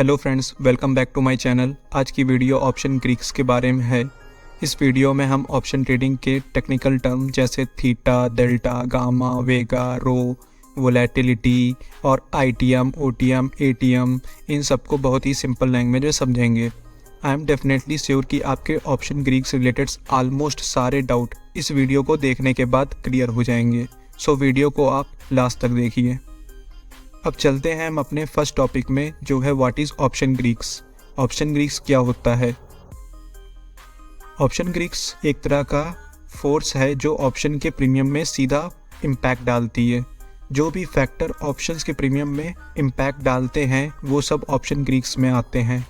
Hello friends, welcome back to my channel. आज की video option Greeks के बारे में है। इस वीडियो में हम ऑप्शन ट्रेडिंग के टेक्निकल टर्म जैसे थीटा, डेल्टा, गामा, वेगा, रो, वोलेटिलिटी और आईटीएम, ओटीएम, एटीएम, इन सबको बहुत ही सिंपल लैंग्वेज में समझेंगे। आई एम डेफिनेटली श्योर कि आपके ऑप्शन ग्रीक्स रिलेटेड ऑलमोस्ट सारे डाउट इस वीडियो को देखने के बाद क्लियर हो जाएंगे। सो वीडियो को आप लास्ट तक देखिए। अब चलते हैं हम अपने फर्स्ट टॉपिक में, जो है what is option Greeks. Option Greeks क्या होता है? ऑप्शन ग्रीक्स एक तरह का फोर्स है जो ऑप्शन के प्रीमियम में सीधा इम्पैक्ट डालती है। जो भी फैक्टर ऑप्शंस के प्रीमियम में इम्पैक्ट डालते हैं वो सब ऑप्शन ग्रीक्स में आते हैं।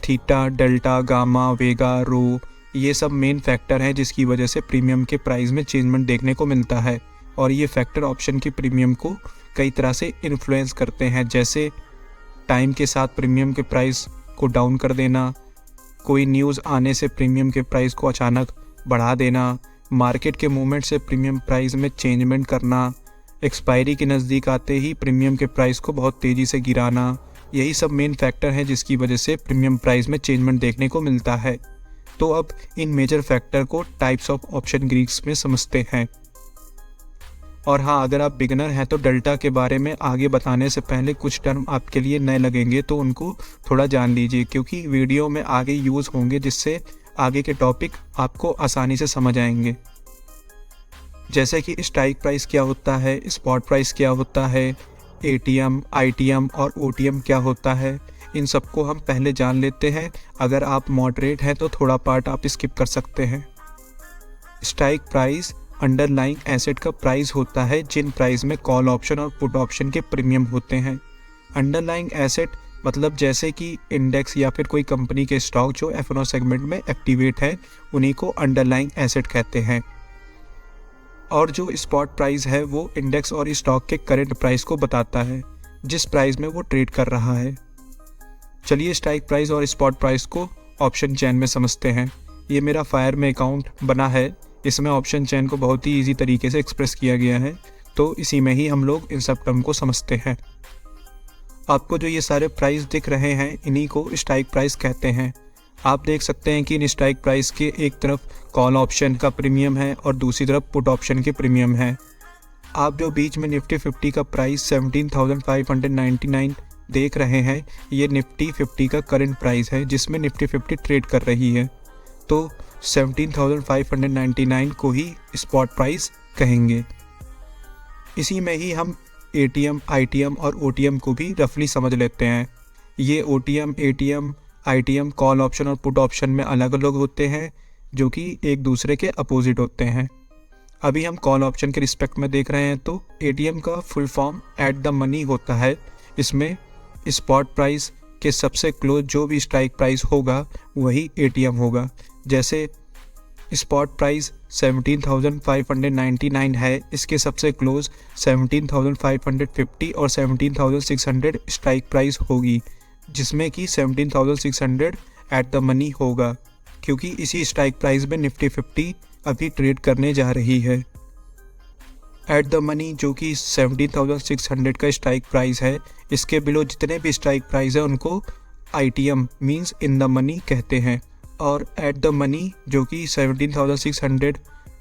थीटा, डेल्टा, गामा, वेगा, रो, ये सब मेन फैक्टर हैं जिसकी वजह से प्रीमियम के प्राइस में चेंजमेंट देखने को मिलता है। और ये फैक्टर ऑप्शन के प्रीमियम को कई तरह से इन्फ्लुएंस करते हैं, जैसे टाइम के साथ प्रीमियम के प्राइस को डाउन कर देना, कोई न्यूज़ आने से प्रीमियम के प्राइस को अचानक बढ़ा देना, मार्केट के मूवमेंट से प्रीमियम प्राइस में चेंजमेंट करना, एक्सपायरी के नज़दीक आते ही प्रीमियम के प्राइस को बहुत तेज़ी से गिराना। यही सब मेन फैक्टर हैं जिसकी वजह से प्रीमियम प्राइस में चेंजमेंट देखने को मिलता है। तो अब इन मेजर फैक्टर को टाइप्स ऑफ ऑप्शन ग्रीक्स में समझते हैं। और हाँ, अगर आप बिगिनर हैं तो डेल्टा के बारे में आगे बताने से पहले कुछ टर्म आपके लिए नए लगेंगे तो उनको थोड़ा जान लीजिए, क्योंकि वीडियो में आगे यूज़ होंगे जिससे आगे के टॉपिक आपको आसानी से समझ आएंगे। जैसे कि स्ट्राइक प्राइस क्या होता है, स्पॉट प्राइस क्या होता है, एटीएम, आईटीएम और ओटीएम क्या होता है, इन सबको हम पहले जान लेते हैं। अगर आप मॉडरेट हैं तो थोड़ा पार्ट आप स्किप कर सकते हैं। स्ट्राइक प्राइस अंडरलाइंग एसेट का प्राइस होता है जिन प्राइस में कॉल ऑप्शन और पुट ऑप्शन के प्रीमियम होते हैं। अंडरलाइंग एसेट मतलब जैसे कि इंडेक्स या फिर कोई कंपनी के स्टॉक जो F&O सेगमेंट में एक्टिवेट है, उन्हीं को अंडरलाइंग एसेट कहते हैं। और जो स्पॉट प्राइस है वो इंडेक्स और स्टॉक के करंट प्राइस को बताता है, जिस प्राइस में वो ट्रेड कर रहा है। चलिए स्ट्राइक प्राइस और स्पॉट प्राइस को ऑप्शन चेन में समझते हैं। ये मेरा फायर में अकाउंट बना है, इसमें ऑप्शन चेन को बहुत ही इजी तरीके से एक्सप्रेस किया गया है, तो इसी में ही हम लोग इन सब टर्म को समझते हैं। आपको जो ये सारे प्राइस दिख रहे हैं इन्हीं को स्ट्राइक प्राइस कहते हैं। आप देख सकते हैं कि इन स्ट्राइक प्राइस के एक तरफ कॉल ऑप्शन का प्रीमियम है और दूसरी तरफ पुट ऑप्शन के प्रीमियम है। आप जो बीच में निफ्टी 50 का प्राइस 17,599 देख रहे हैं, ये निफ्टी 50 का करंट प्राइस है जिसमें निफ्टी 50 ट्रेड कर रही है। तो 17,599 को ही स्पॉट प्राइस कहेंगे। इसी में ही हम एटीएम, आईटीएम और ओटीएम को भी रफली समझ लेते हैं। ये OTM, ATM, ITM call option और पुट ऑप्शन में अलग अलग होते हैं, जो कि एक दूसरे के अपोजिट होते हैं। अभी हम कॉल ऑप्शन के रिस्पेक्ट में देख रहे हैं तो एटीएम का full form eight the money होता है। इसमें स्पॉट प्राइस के सबसे क्लोज जो भी स्ट्राइक प्राइस होगा वही एटीएम होगा। जैसे स्पॉट प्राइस 17,599 है, इसके सबसे क्लोज 17,550 और 17,600 स्ट्राइक प्राइस होगी, जिसमें कि 17,600 एट द मनी होगा, क्योंकि इसी स्ट्राइक प्राइस में निफ्टी 50 अभी ट्रेड करने जा रही है। एट द मनी जो कि 17,600 का स्ट्राइक प्राइस है, इसके बिलो जितने भी स्ट्राइक प्राइस है उनको ITM means in the money कहते हैं। और एट द मनी जो कि 17,600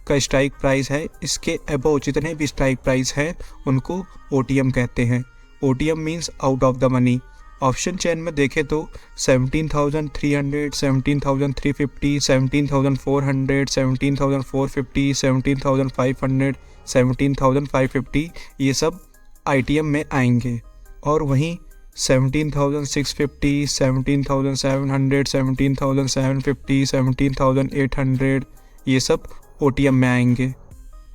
का स्ट्राइक प्राइस है, इसके अबव जितने भी स्ट्राइक प्राइस हैं उनको ओटीएम कहते हैं। OTM means out of the money. Option chain में देखें तो 17,300, 17,350, 17,400, 17,450, 17,500, 17,550 ये सब आईटीएम में आएंगे। और वहीं 17,650, 17,700, 17,750, 17,800 ये सब ओटीएम में आएंगे।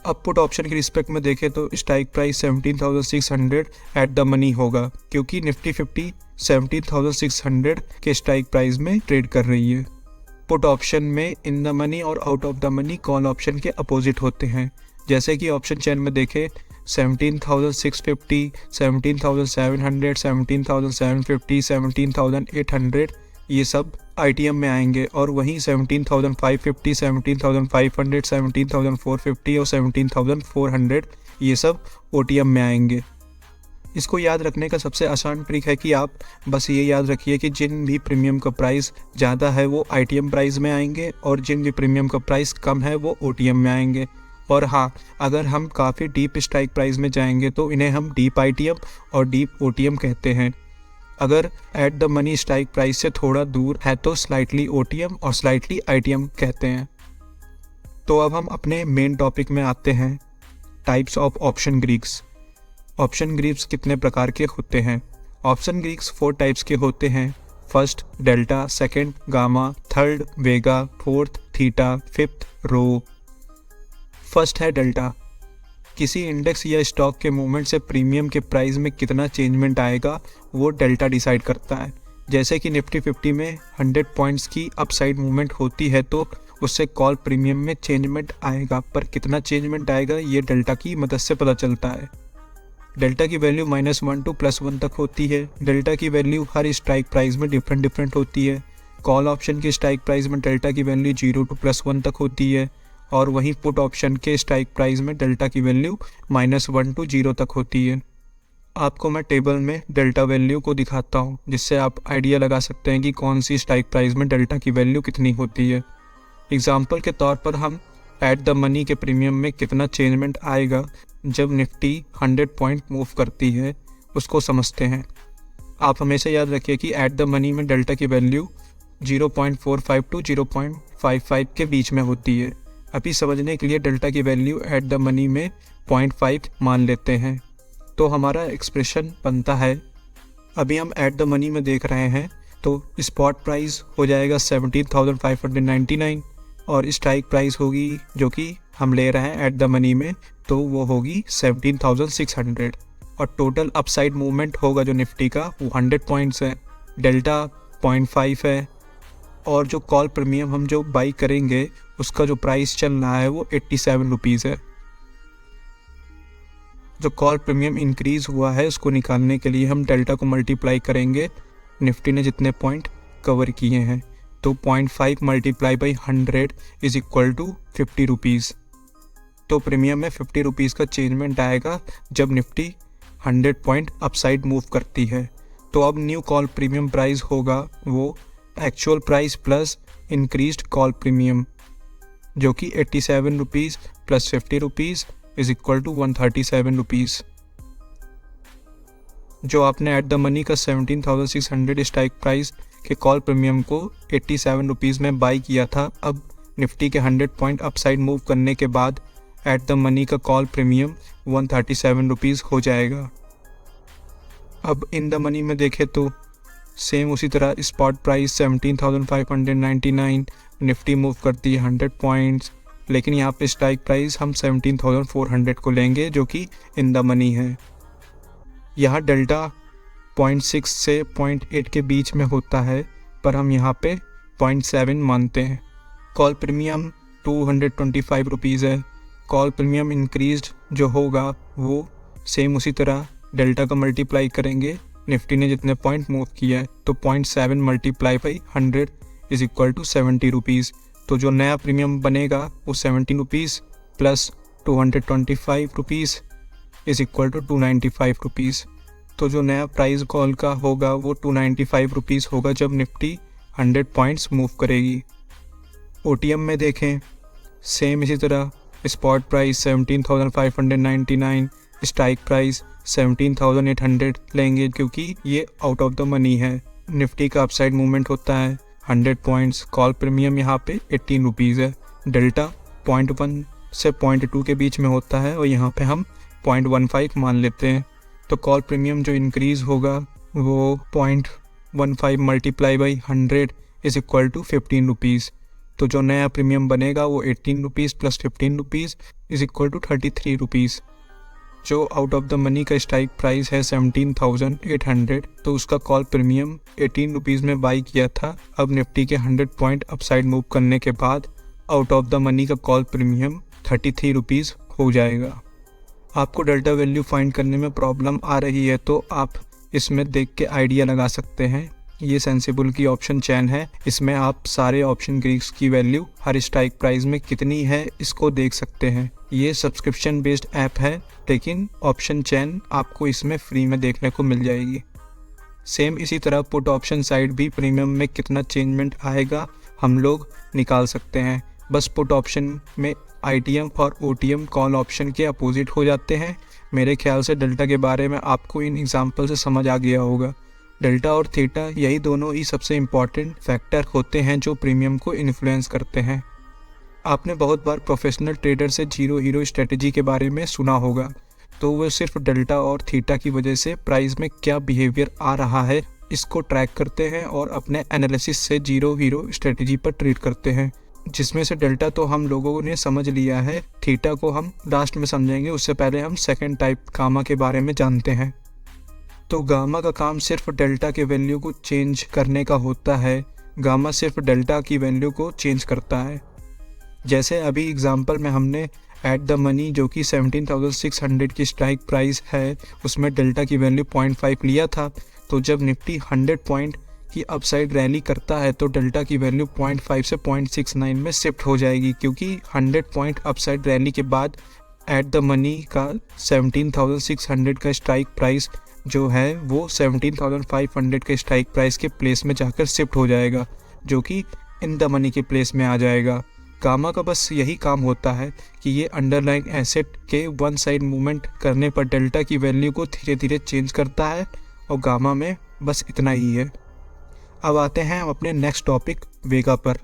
अब पुट ऑप्शन के रिस्पेक्ट में देखें तो strike price 17,600 eight the money होगा, क्योंकि निफ्टी 50 17,600 के स्ट्राइक प्राइस में ट्रेड कर रही है। पुट ऑप्शन में इन द मनी और out of the money call option के अपोजिट होते हैं। जैसे कि ऑप्शन चेन में देखें 17,650, 17,700, 17,750, 17,800 ये सब आईटीएम में आएंगे। और वहीं 17,550, 17,500, 17,450 और 17,400 ये सब ओटीएम में आएंगे। इसको याद रखने का सबसे आसान ट्रिक है कि आप बस ये याद रखिए कि जिन भी प्रीमियम का प्राइस ज़्यादा है वो आईटीएम प्राइस में आएंगे और जिन भी प्रीमियम का प्राइस कम है वो ओटीएम में आएंगे। और हाँ, अगर हम काफ़ी डीप स्ट्राइक प्राइस में जाएंगे तो इन्हें हम डीप आईटीएम और डीप ओटीएम कहते हैं। अगर eight the money strike price से थोड़ा दूर है तो स्लाइटली ओटीएम और स्लाइटली आईटीएम कहते हैं। तो अब हम अपने मेन टॉपिक में आते हैं, types of option Greeks. Option Greeks कितने प्रकार के होते हैं? ऑप्शन ग्रीक्स 4 टाइप्स के होते हैं। First delta, second gamma, third vega, fourth theta, fifth rho. First है डेल्टा। किसी इंडेक्स या स्टॉक के मूवमेंट से प्रीमियम के प्राइस में कितना चेंजमेंट आएगा वो डेल्टा डिसाइड करता है। जैसे कि निफ्टी 50 में 100 पॉइंट्स की अपसाइड मूवमेंट होती है तो उससे कॉल प्रीमियम में चेंजमेंट आएगा, पर कितना चेंजमेंट आएगा ये डेल्टा की मदद से पता चलता है। डेल्टा की वैल्यू -1 to +1 तक होती है। डेल्टा की वैल्यू हर स्ट्राइक प्राइस में डिफरेंट होती है। कॉल ऑप्शन के स्ट्राइक प्राइस में डेल्टा की वैल्यू 0 to +1 तक होती है और वहीं पुट ऑप्शन के स्ट्राइक प्राइस में डेल्टा की वैल्यू -1 to 0 तक होती है। आपको मैं टेबल में डेल्टा वैल्यू को दिखाता हूँ जिससे आप आइडिया लगा सकते हैं कि कौन सी स्ट्राइक प्राइस में डेल्टा की वैल्यू कितनी होती है। एग्जाम्पल के तौर पर हम एट द मनी के प्रीमियम में कितना चेंजमेंट आएगा जब निफ्टी 100 पॉइंट मूव करती है उसको समझते हैं। आप हमेशा याद रखिए कि एट द मनी में डेल्टा की वैल्यू 0.45 to 0.55 के बीच में होती है। अभी समझने के लिए डेल्टा की वैल्यू एट द मनी में 0.5 मान लेते हैं तो हमारा एक्सप्रेशन बनता है, अभी हम एट द मनी में देख रहे हैं तो स्पॉट प्राइस हो जाएगा 17,599 और स्ट्राइक प्राइस होगी जो कि हम ले रहे हैं एट द मनी में तो वो होगी 17,600 और टोटल अपसाइड मूवमेंट होगा जो निफ्टी का वो 100 पॉइंट्स है। डेल्टा 0.5 है और जो कॉल प्रीमियम हम जो बाई करेंगे उसका जो प्राइस चल रहा है वो 87 रुपीज़ है। जो कॉल प्रीमियम इंक्रीज़ हुआ है उसको निकालने के लिए हम डेल्टा को मल्टीप्लाई करेंगे निफ्टी ने जितने पॉइंट कवर किए हैं तो 0.5 multiply by 100 is equal to 50 rupees. तो प्रीमियम में 50 रुपीज़ का चेंजमेंट आएगा जब निफ्टी 100 पॉइंट अपसाइड मूव करती है। तो अब न्यू कॉल प्रीमियम प्राइस होगा वो actual price plus increased call premium जो कि 87 rupees plus 50 rupees is equal to 137 rupees. जो आपने एट द मनी का 17,600 स्ट्राइक प्राइस के कॉल प्रीमियम को 87 रुपीज़ में बाई किया था, अब निफ्टी के 100 पॉइंट अपसाइड मूव करने के बाद एट द मनी का कॉल प्रीमियम 137 रुपीज़ हो जाएगा। अब इन द मनी में देखें तो सेम उसी तरह स्पॉट प्राइस 17,599, निफ्टी मूव करती है 100 पॉइंट्स, लेकिन यहाँ पे स्ट्राइक प्राइस हम 17,400 को लेंगे जो कि इन द मनी है। यहाँ डेल्टा 0.6 से 0.8 के बीच में होता है पर हम यहाँ पे 0.7 मानते हैं। कॉल प्रीमियम 225 रुपीज़ है। कॉल प्रीमियम इंक्रीज्ड जो होगा वो सेम उसी तरह डेल्टा का मल्टीप्लाई करेंगे निफ्टी ने जितने पॉइंट मूव किया है तो 0.7 multiply by 100 is equal to 70 rupees. तो जो नया प्रीमियम बनेगा वो 70 rupees plus 225 rupees is equal to 295 rupees. तो जो नया प्राइस कॉल का होगा वो 295 रुपीज़ होगा जब निफ्टी 100 पॉइंट्स मूव करेगी। ओटीएम में देखें सेम इसी तरह स्पॉट प्राइस 17,599, स्ट्राइक प्राइस 17,800 लेंगे क्योंकि ये आउट ऑफ द मनी है। निफ्टी का अपसाइड मूवमेंट होता है 100 पॉइंट्स, कॉल प्रीमियम यहाँ पे 18 रुपीज़ है। डेल्टा 0.1 से 0.2 के बीच में होता है और यहाँ पे हम 0.15 मान लेते हैं। तो कॉल प्रीमियम जो इंक्रीज़ होगा वो 0.15 multiply by 100 is equal to 15 rupees. तो जो नया प्रीमियम बनेगा वो 18 rupees plus 15 rupees is equal to 33 rupees. जो आउट ऑफ द मनी का स्ट्राइक प्राइस है 17,800 तो उसका कॉल प्रीमियम 18 रुपीज़ में बाई किया था। अब निफ्टी के 100 पॉइंट अपसाइड मूव करने के बाद आउट ऑफ द मनी का कॉल प्रीमियम 33 रुपीज़ हो जाएगा। आपको डेल्टा वैल्यू फाइंड करने में प्रॉब्लम आ रही है तो आप इसमें देख के आइडिया लगा सकते हैं ये सेंसिबल की ऑप्शन चैन है, इसमें आप सारे ऑप्शन ग्रीक्स की वैल्यू हर स्ट्राइक प्राइस में कितनी है इसको देख सकते हैं। ये सब्सक्रिप्शन बेस्ड ऐप है, लेकिन ऑप्शन चैन आपको इसमें फ्री में देखने को मिल जाएगी। सेम इसी तरह पुट ऑप्शन साइड भी प्रीमियम में कितना चेंजमेंट आएगा हम लोग निकाल सकते हैं। बस पुट ऑप्शन में ITM और OTM कॉल ऑप्शन के अपोजिट हो जाते हैं। मेरे ख्याल से डेल्टा के बारे में आपको इन एग्जाम्पल से समझ आ गया होगा। डेल्टा और थीटा यही दोनों ही सबसे इम्पॉर्टेंट फैक्टर होते हैं जो प्रीमियम को इन्फ्लुएंस करते हैं। आपने बहुत बार प्रोफेशनल ट्रेडर से जीरो हीरो स्ट्रेटजी के बारे में सुना होगा, तो वो सिर्फ डेल्टा और थीटा की वजह से प्राइस में क्या बिहेवियर आ रहा है इसको ट्रैक करते हैं और अपने एनालिसिस से जीरो हीरो स्ट्रेटजी पर ट्रेड करते हैं। जिसमें से डेल्टा तो हम लोगों ने समझ लिया है, थीटा को हम लास्ट में समझेंगे। उससे पहले हम सेकंड टाइप गामा के बारे में जानते हैं। तो गामा का काम सिर्फ डेल्टा के वैल्यू को चेंज करने का होता है। गामा सिर्फ डेल्टा की वैल्यू को चेंज करता है। जैसे अभी एग्जांपल में हमने एट द मनी जो कि 17,600 की स्ट्राइक प्राइस है, उसमें डेल्टा की वैल्यू 0.5 लिया था। तो जब निफ्टी 100 पॉइंट की अपसाइड रैली करता है तो डेल्टा की वैल्यू 0.5 से 0.69 में शिफ्ट हो जाएगी, क्योंकि 100 पॉइंट अपसाइड रैली के बाद एट द मनी का 17,600 का स्ट्राइक प्राइस जो है वो 17,500 के स्ट्राइक प्राइस के प्लेस में जाकर शिफ्ट हो जाएगा, जो कि इन द मनी के प्लेस में आ जाएगा। गामा का बस यही काम होता है कि ये अंडरलाइन एसेट के वन साइड मूवमेंट करने पर डेल्टा की वैल्यू को धीरे धीरे चेंज करता है, और गामा में बस इतना ही है। अब आते हैं हम अपने नेक्स्ट टॉपिक वेगा पर।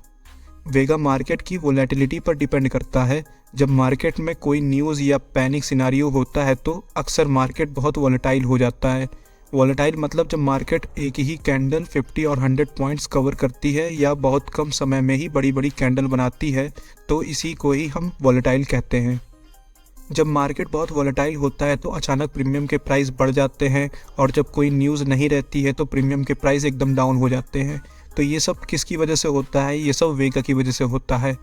वेगा मार्केट की वोलेटिलिटी पर डिपेंड करता है। जब मार्केट में कोई न्यूज़ या पैनिक सिनारियो होता है तो अक्सर मार्केट बहुत वोलेटाइल हो जाता है। वोलेटाइल मतलब जब मार्केट एक ही कैंडल 50 और 100 पॉइंट्स कवर करती है या बहुत कम समय में ही बड़ी बड़ी कैंडल बनाती है, तो इसी को ही हम वोलेटाइल कहते हैं। जब मार्केट बहुत वोलेटाइल होता है तो अचानक प्रीमियम के प्राइस बढ़ जाते हैं, और जब कोई न्यूज़ नहीं रहती है तो प्रीमियम के प्राइस एकदम डाउन हो जाते हैं। तो ये सब किसकी वजह से होता है? ये सब वेगा की वजह से होता है।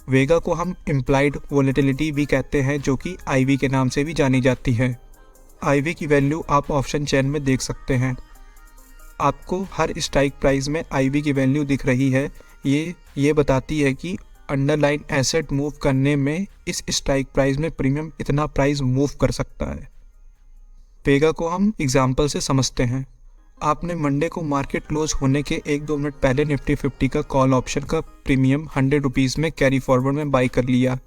वेगा को हम इम्प्लाइड वोलेटिलिटी भी कहते हैं, जो कि IV के नाम से भी जानी जाती है। IV की वैल्यू आप ऑप्शन चेन में देख सकते हैं। आपको हर स्ट्राइक प्राइस में IV की वैल्यू दिख रही है। ये बताती है कि अंडरलाइन एसेट मूव करने में इस स्ट्राइक प्राइस में प्रीमियम इतना प्राइस मूव कर सकता है। वेगा को हम एग्जाम्पल से समझते हैं। आपने मंडे को मार्केट क्लोज होने के 1-2 मिनट पहले निफ्टी 50 का कॉल ऑप्शन का प्रीमियम 100 रुपीज़ में कैरी फॉरवर्ड में बाई कर लिया।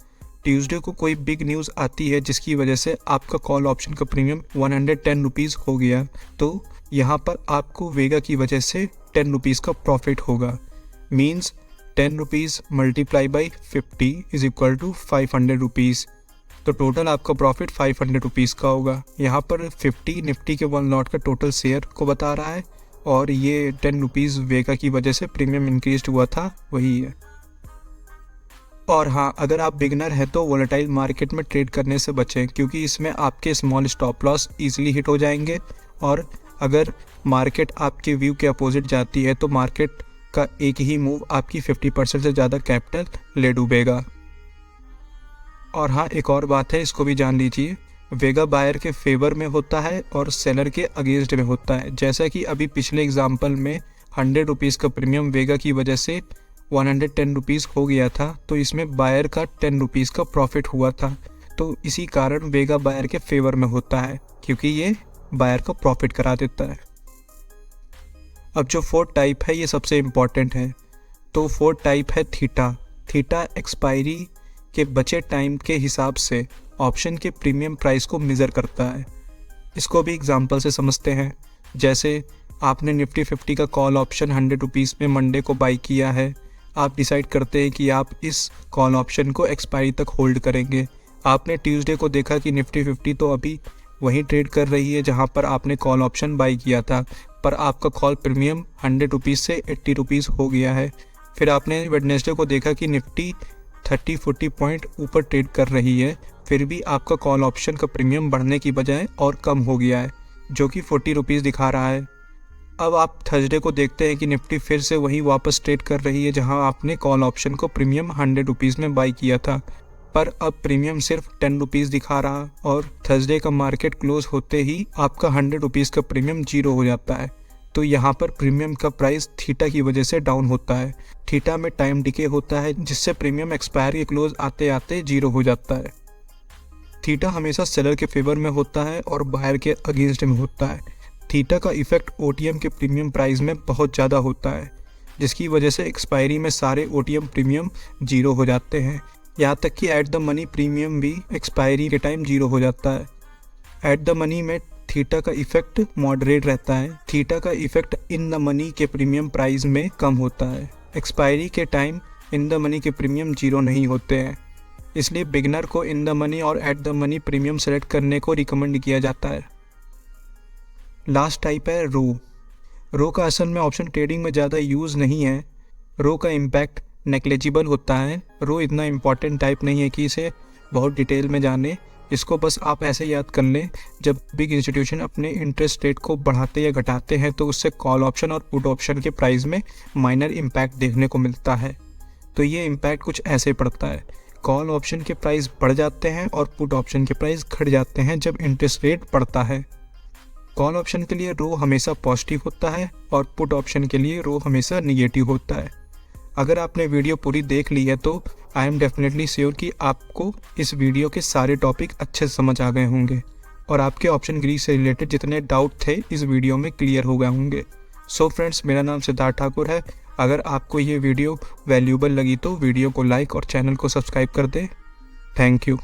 ट्यूसडे को कोई बिग न्यूज़ आती है जिसकी वजह से आपका कॉल ऑप्शन का प्रीमियम 110 रुपीज़ हो गया, तो यहाँ पर आपको वेगा की वजह से 10 रुपीज़ का प्रॉफिट होगा। Means 10 rupees multiply by 50 is equal to 500 rupees. तो टोटल आपका प्रॉफिट 500 रुपीज़ का होगा। यहाँ पर 50 निफ्टी के 1 लॉट का टोटल शेयर को बता रहा है, और ये 10 रुपीज़ वेगा की वजह से प्रीमियम इंक्रीज हुआ था, वही है। और हाँ, अगर आप बिगनर हैं तो वोलेटाइल मार्केट में ट्रेड करने से बचें, क्योंकि इसमें आपके small stop loss easily hit हो जाएंगे, और अगर मार्केट आपके व्यू के अपोजिट जाती है तो मार्केट का एक ही मूव आपकी 50% से ज़्यादा कैपिटल ले डूबेगा। और हाँ, एक और बात है, इसको भी जान लीजिए। वेगा बायर के फेवर में होता है और सेलर के अगेंस्ट में होता है। जैसा कि अभी पिछले एग्जाम्पल में 100 रुपीज़ का प्रीमियम वेगा की वजह से 110 रुपीज़ हो गया था, तो इसमें बायर का 10 रुपीज़ का प्रॉफिट हुआ था। तो इसी कारण वेगा बायर के फेवर में होता है, क्योंकि ये बायर का प्रॉफिट करा देता है। अब जो फोर्थ टाइप है ये सबसे इम्पॉर्टेंट है। तो फोर्थ टाइप है थीटा। थीटा एक्सपायरी के बचे टाइम के हिसाब से ऑप्शन के प्रीमियम प्राइस को मेज़र करता है। इसको भी एग्जांपल से समझते हैं। जैसे आपने निफ्टी 50 का कॉल ऑप्शन 100 रुपीज़ में मंडे को बाई किया है। आप डिसाइड करते हैं कि आप इस कॉल ऑप्शन को एक्सपायरी तक होल्ड करेंगे। आपने ट्यूसडे को देखा कि निफ्टी 50 तो अभी वहीं ट्रेड कर रही है जहां पर आपने कॉल ऑप्शन बाई किया था, पर आपका कॉल प्रीमियम 100 रुपीज़ से 80 रुपीज़ हो गया है। फिर आपने वेडनेसडे को देखा कि निफ्टी 30-40 पॉइंट ऊपर ट्रेड कर रही है, फिर भी आपका कॉल ऑप्शन का प्रीमियम बढ़ने की बजाय और कम हो गया है, जो कि 40 रुपीज़ दिखा रहा है। अब आप थर्सडे को देखते हैं कि निफ्टी फिर से वहीं वापस ट्रेड कर रही है जहां आपने कॉल ऑप्शन को प्रीमियम 100 रुपीज़ में बाई किया था, पर अब प्रीमियम सिर्फ 10 रुपीज़ दिखा रहा, और थर्सडे का मार्केट क्लोज होते ही आपका 100 रुपीज़ का प्रीमियम जीरो हो जाता है। तो यहाँ पर प्रीमियम का प्राइस थीटा की वजह से डाउन होता है। थीटा में टाइम डिके होता है जिससे प्रीमियम एक्सपायर के क्लोज आते आते 0 हो जाता है। थीटा हमेशा सेलर के फेवर में होता है और बायर के अगेंस्ट में होता है। थीटा का इफेक्ट ओटीएम के प्रीमियम प्राइस में बहुत ज़्यादा होता है, जिसकी वजह से एक्सपायरी में सारे ओटीएम प्रीमियम 0 हो जाते हैं। यहाँ तक कि एट द मनी प्रीमियम भी एक्सपायरी के टाइम 0 हो जाता है। एट द मनी में थीटा का इफेक्ट मॉडरेट रहता है। थीटा का इफेक्ट इन द मनी के प्रीमियम प्राइस में कम होता है। एक्सपायरी के टाइम इन द मनी के प्रीमियम 0 नहीं होते हैं, इसलिए बिगनर को इन द मनी और eight the money premium select करने को रिकमेंड किया जाता है। लास्ट टाइप है रो का असल में ऑप्शन ट्रेडिंग में ज़्यादा यूज़ नहीं है। रो का इम्पैक्ट नेग्लिजिबल होता है। रो इतना इम्पॉर्टेंट टाइप नहीं है कि इसे बहुत डिटेल में जाने। इसको बस आप ऐसे याद कर लें, जब बिग इंस्टीट्यूशन अपने इंटरेस्ट रेट को बढ़ाते या घटाते हैं तो उससे कॉल ऑप्शन और पुट ऑप्शन के प्राइस में माइनर इम्पैक्ट देखने को मिलता है। तो ये इम्पैक्ट कुछ ऐसे पड़ता है। कॉल ऑप्शन के प्राइस बढ़ जाते हैं और पुट ऑप्शन के प्राइस घट जाते हैं जब इंटरेस्ट रेट बढ़ता है। कॉल ऑप्शन के लिए रो हमेशा पॉजिटिव होता है और पुट ऑप्शन के लिए रो हमेशा निगेटिव होता है। अगर आपने वीडियो पूरी देख ली है तो आई एम डेफिनेटली श्योर कि आपको इस वीडियो के सारे टॉपिक अच्छे से समझ आ गए होंगे और आपके ऑप्शन ग्रीक से रिलेटेड जितने डाउट थे इस वीडियो में क्लियर हो गए होंगे। सो फ्रेंड्स, मेरा नाम सिद्धार्थ ठाकुर है। अगर आपको ये वीडियो वैल्यूएबल लगी तो वीडियो को लाइक और चैनल को सब्सक्राइब कर दें। Thank you.